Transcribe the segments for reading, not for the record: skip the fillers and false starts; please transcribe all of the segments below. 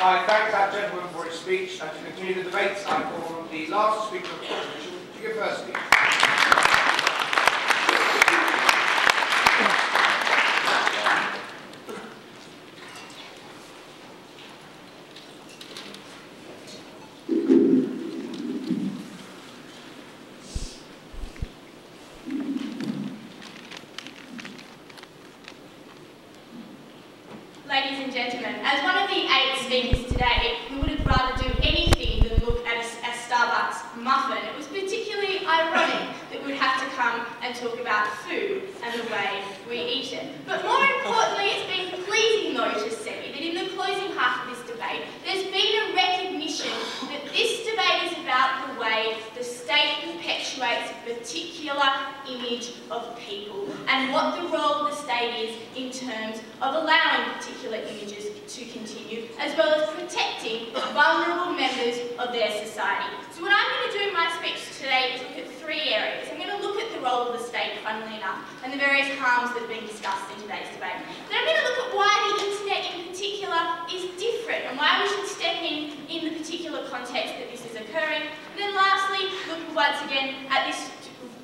I thank that gentleman for his speech, and to continue the debates, I call on the last speaker of the opposition to give her speech. Ladies and gentlemen, as one of the 8 speakers today, who would have rather do anything than look at a Starbucks muffin, it was particularly ironic that we'd have to come and talk about food and the way we eat it. But more importantly, it's been pleasing though to see that in the closing half of this debate, there's been a recognition that this debate is about the way the state perpetuates a particular image of people and what the role of the state is in terms of allowing particular images to continue, as well as protecting vulnerable members of their society. So what I'm going to do in my speech today is look at 3 areas. I'm going to look at the role of the state, funnily enough, and the various harms that have been discussed in today's debate. Then I'm going to look at why the internet in particular is different and why we should step in the particular context that this is occurring. And then lastly, look once again at this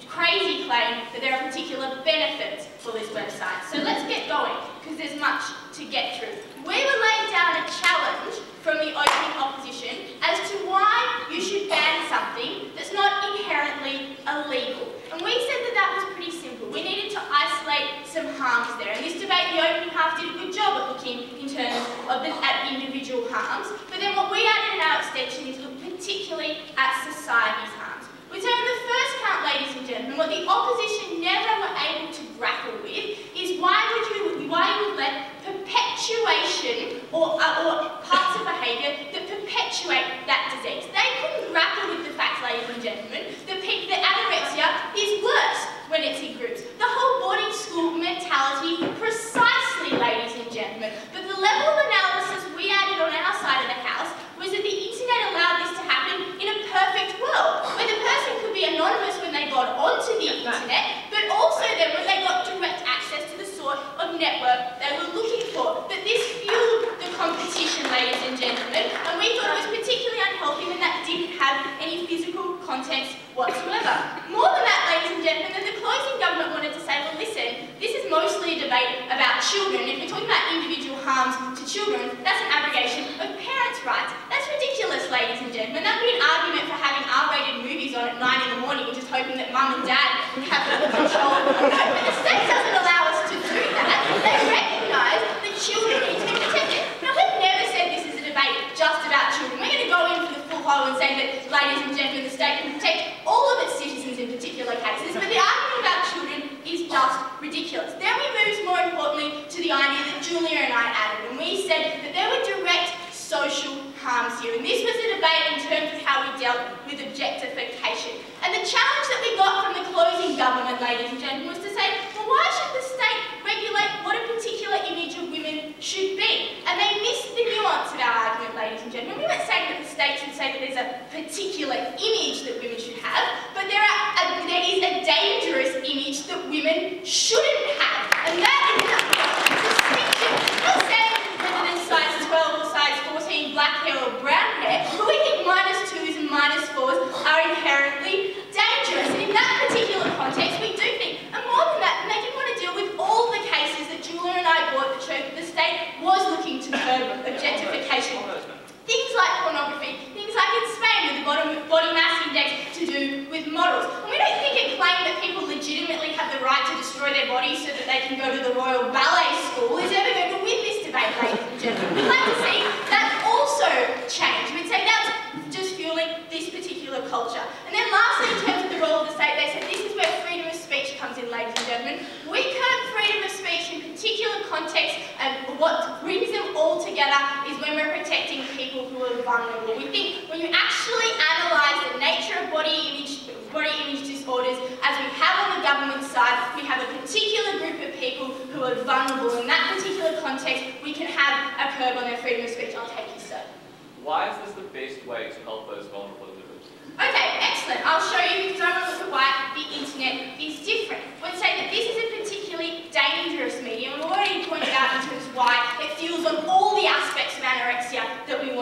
crazy claim that there are particular benefits for this website. So let's get going, because there's much to get through. We were laying down a challenge from the opening opposition as to why you should ban something that's not inherently illegal. And we said that that was pretty simple. We needed to isolate some harms there. In this debate, the opening half did a good job at looking in terms of at individual harms. But then what we added in our extension is look particularly at society's harms. We said in the first count, ladies and gentlemen, what the opposition never were able to grapple with is why you would let perpetuation or parts of behaviour that perpetuate that disease. They couldn't grapple with the fact, ladies and gentlemen, that anorexia is worse when it's in groups. The whole boarding school mentality, precisely, ladies and gentlemen. But the level of analysis we added on our side of the house was that the internet allowed this to happen in a perfect world, where the person could be anonymous when they got onto the internet, but also then when they got direct access to the sort of network they were looking for. But this fueled the competition, ladies and gentlemen, and we thought it was particularly unhealthy when that didn't have any physical context whatsoever. More than that, ladies and gentlemen, the closing government wanted to say, well, listen, this is mostly a debate about children. If we're talking about individual harms to children, that's an abrogation of parents' rights. That's ridiculous, ladies and gentlemen. That would be an argument for having R-rated movies on at 9 in the morning and just hoping that mum and dad would have the control. No, but the state doesn't allow us to do that. They recognise that children need to be protected. Now, we've never said this is a debate just about children. We're going to go in for the full hoe and say that, ladies and gentlemen, the state can protect all of its citizens in particular cases, but the argument about children is just ridiculous. Then we moved, more importantly, to the idea that Julia and I added, and we said that there were direct social harms here, and this was a debate in terms of how we dealt with objectification. And the challenge that we got from the closing government, ladies and gentlemen, was to say, well, why should the state regulate what a particular image of women should be? And they missed the nuance of our argument, ladies and gentlemen. We weren't saying that the state should say that there's a particular image that women should have, but there is a dangerous image that women shouldn't have. And that is a distinction. I'm not saying whether there's size 12 or size 14 black hair or brown hair, but we think -2s and -4s are inherently dangerous. And in that particular context, we do think, and more than that, they didn't want to deal with all the cases that Julia and I brought that showed that the state was looking to curb objectification. Things like pornography, things like in Spain with the body mass index to do with models. And we don't think a claim that people legitimately have the right to destroy their bodies so that they can go to the Royal Ballet School is ever going to win this debate, ladies and gentlemen. We'd like to see that also change. We'd say that's just fueling this particular culture. And then lastly, in terms of the role of the state, they said this is where freedom of speech comes in, ladies and gentlemen. We curb freedom of speech in particular context, and what brings them all together is when we're protecting people who are vulnerable. We think when you actually analyse the nature of body image disorders, as we have on the government side, we have a particular group of people who are vulnerable. In that particular context, we can have a curb on their freedom of speech. I'll take you, sir. Why is this the best way to help those vulnerable individuals? Okay, excellent. I'll show you because I want to look at why the internet is different. I would say that this is a particularly dangerous medium, and we've already pointed out in terms of why it fuels on all the aspects of anorexia that we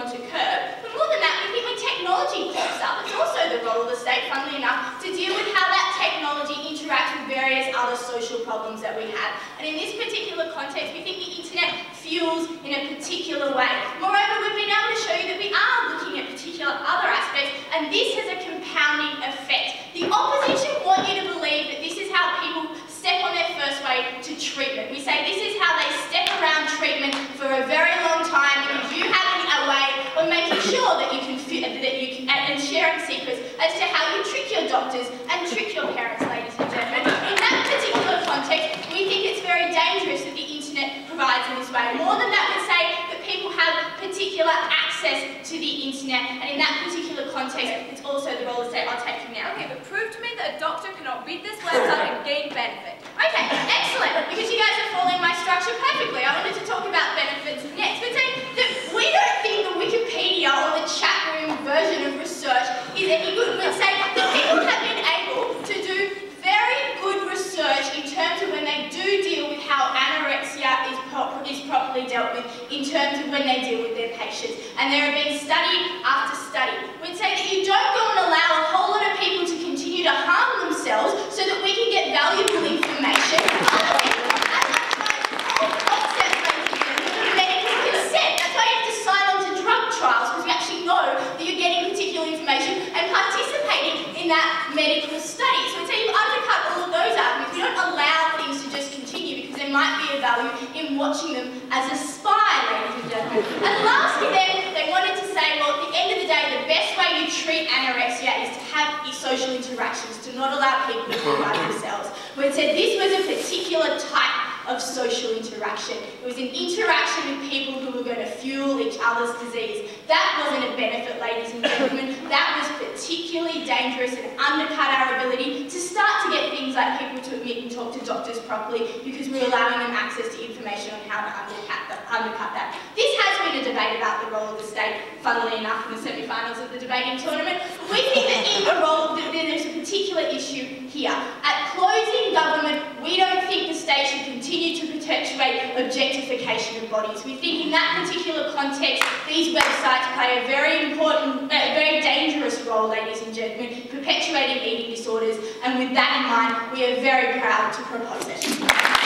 context. We think the internet fuels in a particular way. Moreover, we've been able to show you that we are looking at particular other aspects, and this has a compounding effect. The opposition want you to believe that this is how people step on their first way to treatment. We say this is how they step around treatment for a very long time, because you have a way of making sure that you can and sharing secrets as to how you trick your doctors and trick your parents, ladies and gentlemen. In that particular context, we think it's very dangerous that the internet provides in this way. More than that, we say that people have particular access to the internet, and in that particular context, it's also the role of the state. I'll take you now. Okay, but prove to me that a doctor cannot read this website and gain benefit. Okay, excellent, because you guys are following my structure perfectly. I wanted to talk about benefits next. We'd say that we don't think the Wikipedia or the chat room version of research is any good. We'd say that people have been able to do very good research in terms of when they do deal with how anorexia is properly dealt with, in terms of when they deal with their patients. And there have been study after study. We'd say that you don't go and allow a whole lot of people to continue to harm themselves so that we can get valuable information. Medical consent. That's why you have to sign on to drug trials, because we actually know that you're getting particular information and participating in that medical study. So we'd say you undercut all of those arguments. We don't allow things to just continue, because there might be a value in watching them as a spy, ladies and gentlemen. And lastly then, they wanted to say, well, at the end of the day, the best way you treat anorexia is to have social interactions, to not allow people to be by themselves. We said this was a particular type of social interaction. It was an interaction with people who were going to fuel each other's disease. That wasn't a benefit, ladies and gentlemen. That was particularly dangerous and undercut our ability to start to get things like people to admit and talk to doctors properly, because we're allowing them access to information on how to undercut that. This has been a debate about the role of the state, funnily enough, in the semi-finals of the debating tournament. We think that in the role, there's a particular issue here. At closing government, we don't think the state should continue to perpetuate objectification of bodies. We think in that particular context, these websites play a very important, very dangerous role, ladies and gentlemen, perpetuating eating disorders, and with that in mind, we are very proud to propose it.